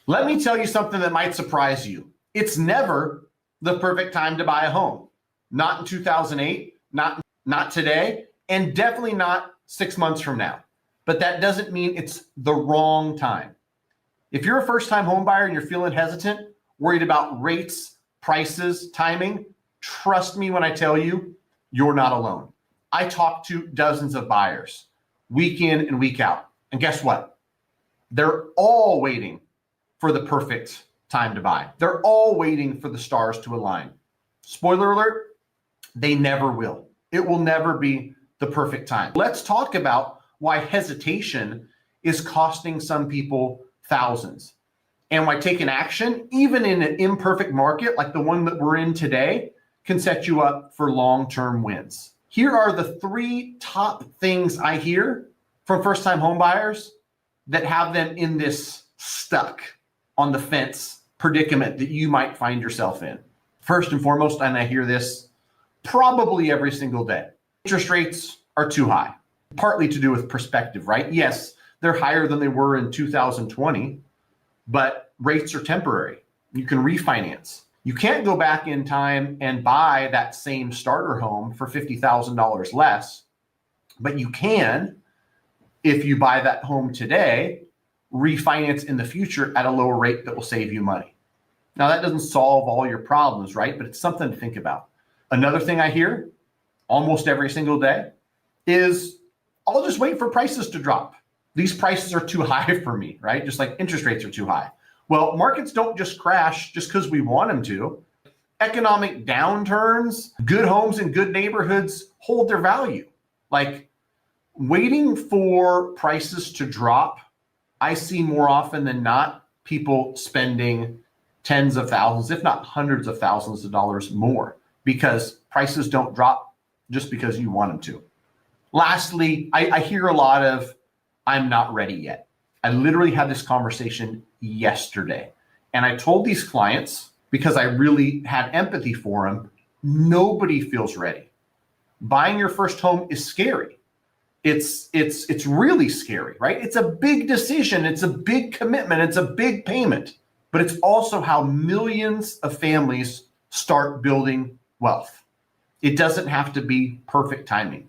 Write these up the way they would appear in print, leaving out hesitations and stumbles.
Let me tell you something that might surprise you. It's never the perfect time to buy a home. Not in 2008, not today, and definitely not 6 months from now. But that doesn't mean it's the wrong time. If you're a first-time home buyer and you're feeling hesitant, worried about rates, prices, timing, trust me when I tell you, you're not alone. I talk to dozens of buyers week in and week out. And guess what? They're all waiting for the perfect time to buy. They're all waiting for the stars to align. Spoiler alert, they never will. It will never be the perfect time. Let's talk about why hesitation is costing some people thousands, and why taking action, even in an imperfect market like the one that we're in today, can set you up for long-term wins. Here are the 3 top things I hear from first-time home buyers that have them in this stuck on the fence predicament that you might find yourself in. First and foremost, and I hear this probably every single day, interest rates are too high. Partly to do with perspective, right? Yes, they're higher than they were in 2020, but rates are temporary. You can refinance. You can't go back in time and buy that same starter home for $50,000 less, but you can, if you buy that home today, refinance in the future at a lower rate that will save you money. Now, that doesn't solve all your problems, right? But it's something to think about. Another thing I hear almost every single day is, I'll just wait for prices to drop. These prices are too high for me, right? Just like interest rates are too high. Well, markets don't just crash just because we want them to. Economic downturns, good homes in good neighborhoods hold their value. Like, waiting for prices to drop, I see more often than not people spending tens of thousands, if not hundreds of thousands of dollars more, because prices don't drop just because you want them to. Lastly, I hear a lot of, I'm not ready yet. I literally had this conversation yesterday, and I told these clients, because I really had empathy for them, nobody feels ready. Buying your first home is scary. It's really scary, right? It's a big decision. It's a big commitment. It's a big payment, but it's also how millions of families start building wealth. It doesn't have to be perfect timing,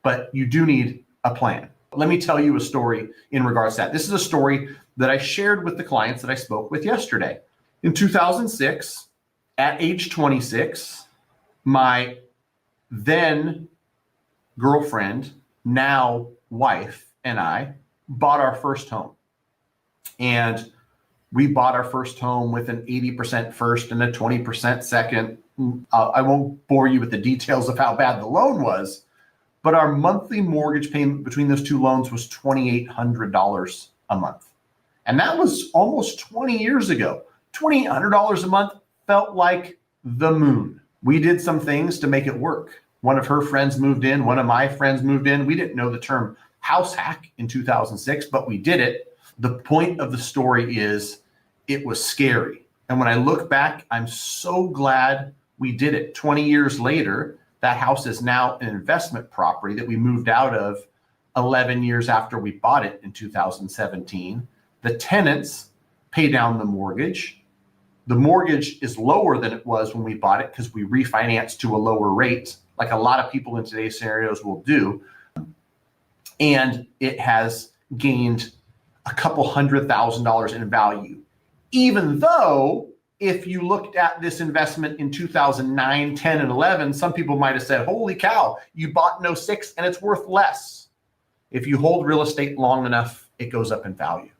but you do need a plan. Let me tell you a story in regards to that. This is a story that I shared with the clients that I spoke with yesterday. In 2006, at age 26, my then girlfriend, now wife, and I bought our first home. And we bought our first home with an 80% first and a 20% second. I won't bore you with the details of how bad the loan was, but our monthly mortgage payment between those 2 loans was $2,800 a month. And that was almost 20 years ago. $2,800 a month felt like the moon. We did some things to make it work. One of her friends moved in, one of my friends moved in. We didn't know the term house hack in 2006, but we did it. The point of the story is, it was scary. And when I look back, I'm so glad we did it. 20 years later, that house is now an investment property that we moved out of 11 years after we bought it in 2017. The tenants pay down the mortgage. The mortgage is lower than it was when we bought it because we refinanced to a lower rate, like a lot of people in today's scenarios will do. And it has gained a couple $100,000 in value. Even though, if you looked at this investment in 2009, 10, and 11, some people might have said, holy cow, you bought in 06 and it's worth less. If you hold real estate long enough, it goes up in value.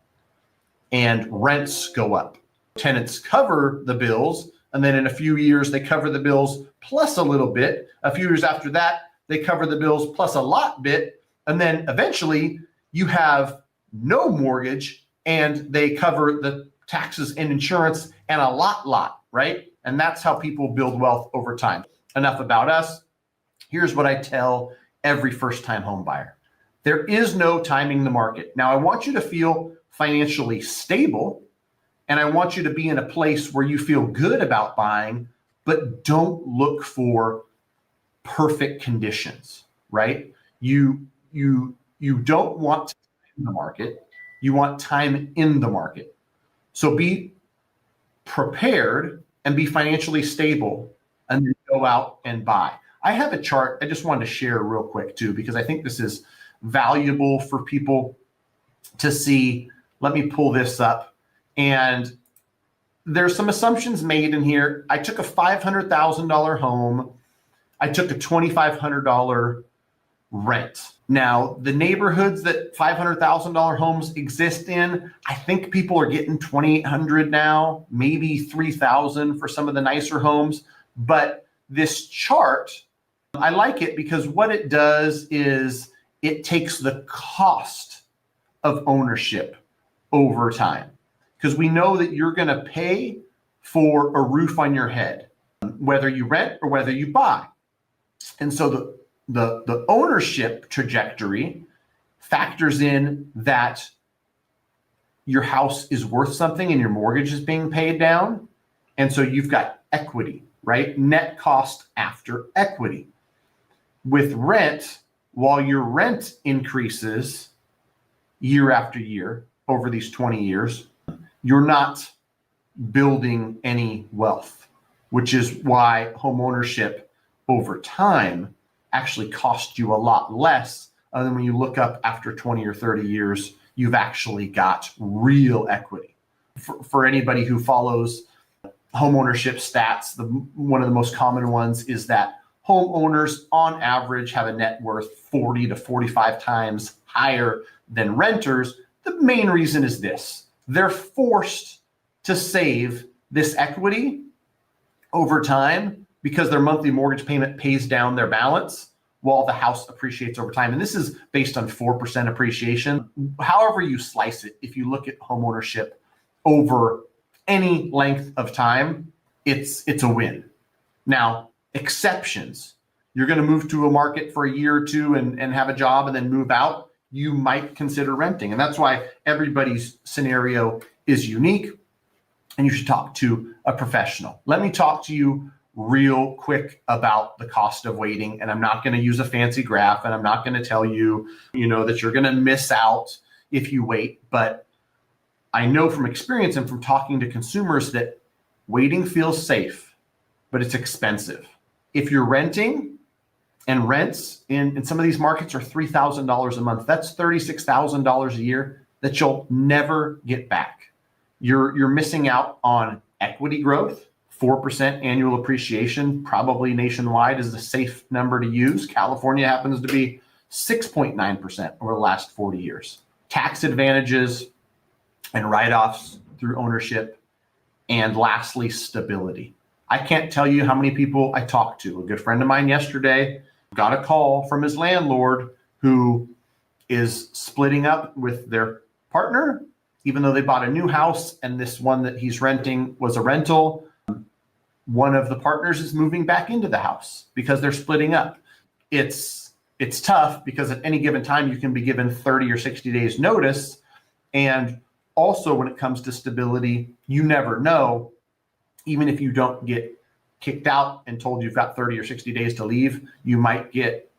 And rents go up. Tenants cover the bills, and then in a few years, they cover the bills plus a little bit. A few years after that, they cover the bills plus a lot bit. And then eventually, you have no mortgage, and they cover the taxes and insurance and a lot, right? And that's how people build wealth over time. Enough about us. Here's what I tell every first-time home buyer. There is no timing the market. Now, I want you to feel financially stable, and I want you to be in a place where you feel good about buying, but don't look for perfect conditions, right? You don't want time in the market. You want time in the market. So be prepared and be financially stable and then go out and buy. I have a chart I just wanted to share real quick too, because I think this is valuable for people to see. Let me pull this up. And there's some assumptions made in here. I took a $500,000 home. I took a $2,500 rent. Now, the neighborhoods that $500,000 homes exist in, I think people are getting $2,800 now, maybe $3,000 for some of the nicer homes. But this chart, I like it because what it does is it takes the cost of ownership over time. Because we know that you're going to pay for a roof on your head, whether you rent or whether you buy. And so the ownership trajectory factors in that your house is worth something and your mortgage is being paid down. And so you've got equity, right? Net cost after equity. With rent, while your rent increases year after year over these 20 years, you're not building any wealth, which is why home ownership over time actually costs you a lot less than when you look up after 20 or 30 years, you've actually got real equity. For anybody who follows home ownership stats, one of the most common ones is that homeowners on average have a net worth 40 to 45 times higher than renters. The main reason is this: they're forced to save this equity over time because their monthly mortgage payment pays down their balance while the house appreciates over time. And this is based on 4% appreciation. However you slice it, if you look at homeownership over any length of time, it's a win. Now, exceptions. You're going to move to a market for a year or two and have a job and then move out. You might consider renting. And that's why everybody's scenario is unique. And you should talk to a professional. Let me talk to you real quick about the cost of waiting. And I'm not going to use a fancy graph, and I'm not going to tell you, that you're going to miss out if you wait. But I know from experience and from talking to consumers that waiting feels safe, but it's expensive. If you're renting, and rents in some of these markets are $3,000 a month, that's $36,000 a year that you'll never get back. You're missing out on equity growth. 4% annual appreciation, probably nationwide, is a safe number to use. California happens to be 6.9% over the last 40 years. Tax advantages and write-offs through ownership. And lastly, stability. I can't tell you how many people I talked to. A good friend of mine yesterday got a call from his landlord who is splitting up with their partner, even though they bought a new house and this one that he's renting was a rental. One of the partners is moving back into the house because they're splitting up. It's tough because at any given time you can be given 30 or 60 days notice. And also when it comes to stability, you never know. Even if you don't get kicked out and told you've got 30 or 60 days to leave, you might get,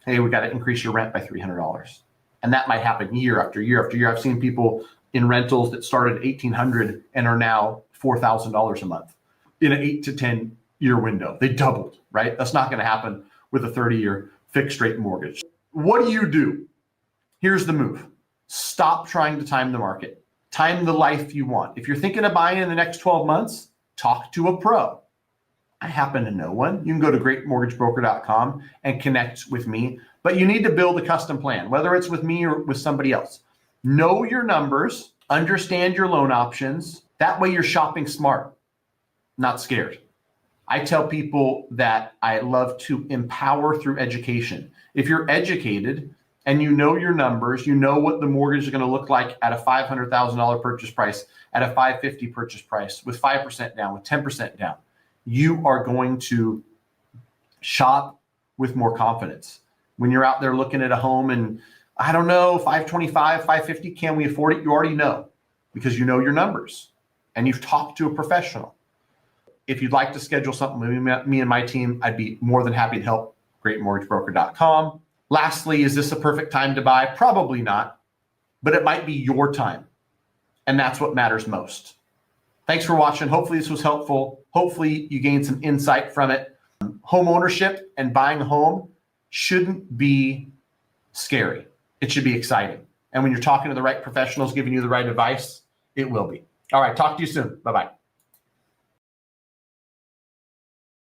hey, we got to increase your rent by $300. And that might happen year after year after year. I've seen people in rentals that started $1,800 and are now $4,000 a month in an 8 to 10 year window. They doubled, right? That's not going to happen with a 30-year fixed rate mortgage. What do? Here's the move. Stop trying to time the market. Time the life you want. If you're thinking of buying in the next 12 months, talk to a pro. I happen to know one. You can go to greatmortgagebroker.com and connect with me, but you need to build a custom plan, whether it's with me or with somebody else. Know your numbers, understand your loan options. That way you're shopping smart, not scared. I tell people that I love to empower through education. If you're educated and you know your numbers, you know what the mortgage is going to look like at a $500,000 purchase price, at a $550 purchase price, with 5% down, with 10% down, you are going to shop with more confidence. When you're out there looking at a home and I don't know, 525, 550, can we afford it? You already know because you know your numbers and you've talked to a professional. If you'd like to schedule something with me and my team, I'd be more than happy to help. greatmortgagebroker.com. Lastly, is this a perfect time to buy? Probably not, but it might be your time. And that's what matters most. Thanks for watching. Hopefully this was helpful. Hopefully you gained some insight from it. Home ownership and buying a home shouldn't be scary. It should be exciting. And when you're talking to the right professionals, giving you the right advice, it will be. All right. Talk to you soon. Bye-bye.